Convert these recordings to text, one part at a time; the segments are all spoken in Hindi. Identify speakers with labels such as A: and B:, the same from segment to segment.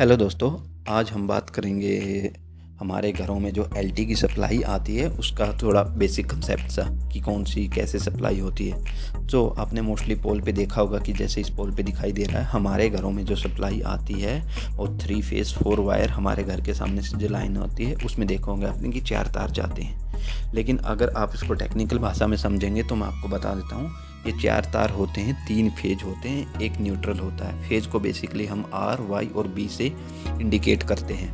A: हेलो दोस्तों, आज हम बात करेंगे हमारे घरों में जो एलटी की सप्लाई आती है उसका थोड़ा बेसिक कंसेप्ट सा कि कौन सी कैसे सप्लाई होती है। जो आपने मोस्टली पोल पे देखा होगा कि जैसे इस पोल पे दिखाई दे रहा है, हमारे घरों में जो सप्लाई आती है और 3 फेस 4 वायर हमारे घर के सामने से जो लाइन होती है उसमें देखोगे आपने कि 4 तार जाते हैं। लेकिन अगर आप इसको टेक्निकल भाषा में समझेंगे तो मैं आपको बता देता हूँ, ये 4 तार होते हैं, 3 फेज होते हैं, एक न्यूट्रल होता है। फेज को बेसिकली हम आर, वाई और बी से इंडिकेट करते हैं,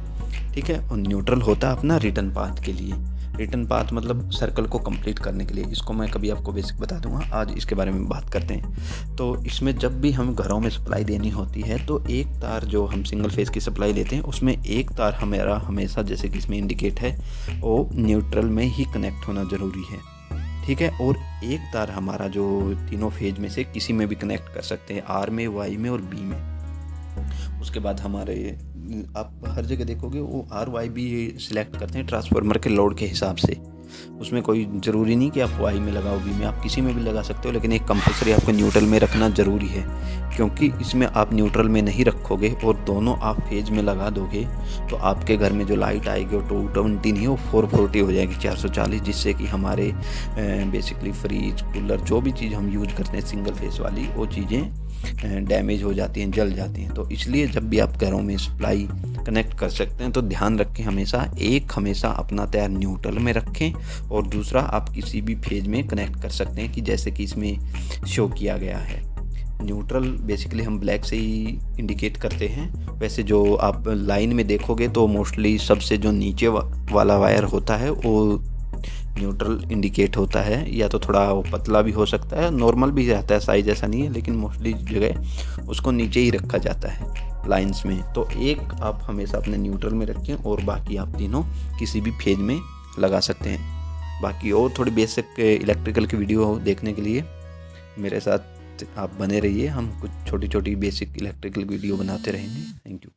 A: ठीक है। और न्यूट्रल होता है अपना रिटर्न पाथ के लिए। रिटर्न पाथ मतलब सर्कल को कंप्लीट करने के लिए। इसको मैं कभी आपको बेसिक बता दूंगा, आज इसके बारे में बात करते हैं। तो इसमें जब भी हम घरों में सप्लाई देनी होती है तो एक तार, जो हम सिंगल फेज की सप्लाई लेते हैं उसमें एक तार हमारा हमेशा, जैसे कि इसमें इंडिकेट है, वो न्यूट्रल में ही कनेक्ट होना ज़रूरी है, ठीक है। और एक तार हमारा जो तीनों फेज में से किसी में भी कनेक्ट कर सकते हैं, आर में, वाई में और बी में। उसके बाद हमारे, आप हर जगह देखोगे वो आर वाई बी सिलेक्ट करते हैं ट्रांसफार्मर के लोड के हिसाब से। उसमें कोई ज़रूरी नहीं कि आप वाई में लगाओ, बी में, आप किसी में भी लगा सकते हो, लेकिन एक कंपलसरी आपको न्यूट्रल में रखना ज़रूरी है। क्योंकि इसमें आप न्यूट्रल में नहीं रखोगे और दोनों आप फेज में लगा दोगे तो आपके घर में जो लाइट आएगी वो 220 नहीं, वो 440 हो जाएगी, 440, जिससे कि हमारे बेसिकली फ्रिज, कूलर, जो भी चीज़ हम यूज करते हैं सिंगल फेस वाली, वो चीज़ें डैमेज हो जाती हैं, जल जाती हैं। तो इसलिए जब भी आप घरों में सप्लाई कनेक्ट कर सकते हैं तो ध्यान रखें, हमेशा अपना तार न्यूट्रल में रखें और दूसरा आप किसी भी फेज में कनेक्ट कर सकते हैं, कि जैसे कि इसमें शो किया गया है। न्यूट्रल बेसिकली हम ब्लैक से ही इंडिकेट करते हैं। वैसे जो आप लाइन में देखोगे तो मोस्टली सबसे जो नीचे वाला वायर होता है वो न्यूट्रल इंडिकेट होता है, या तो थोड़ा वो पतला भी हो सकता है, नॉर्मल भी रहता है, साइज ऐसा नहीं है, लेकिन मोस्टली जगह उसको नीचे ही रखा जाता है लाइंस में। तो एक आप हमेशा अपने न्यूट्रल में रखें और बाकी आप तीनों किसी भी फेज में लगा सकते हैं। बाकी और थोड़ी बेसिक इलेक्ट्रिकल की वीडियो देखने के लिए मेरे साथ आप बने रहिए। हम कुछ छोटी छोटी बेसिक इलेक्ट्रिकल वीडियो बनाते रहेंगे। Thank you.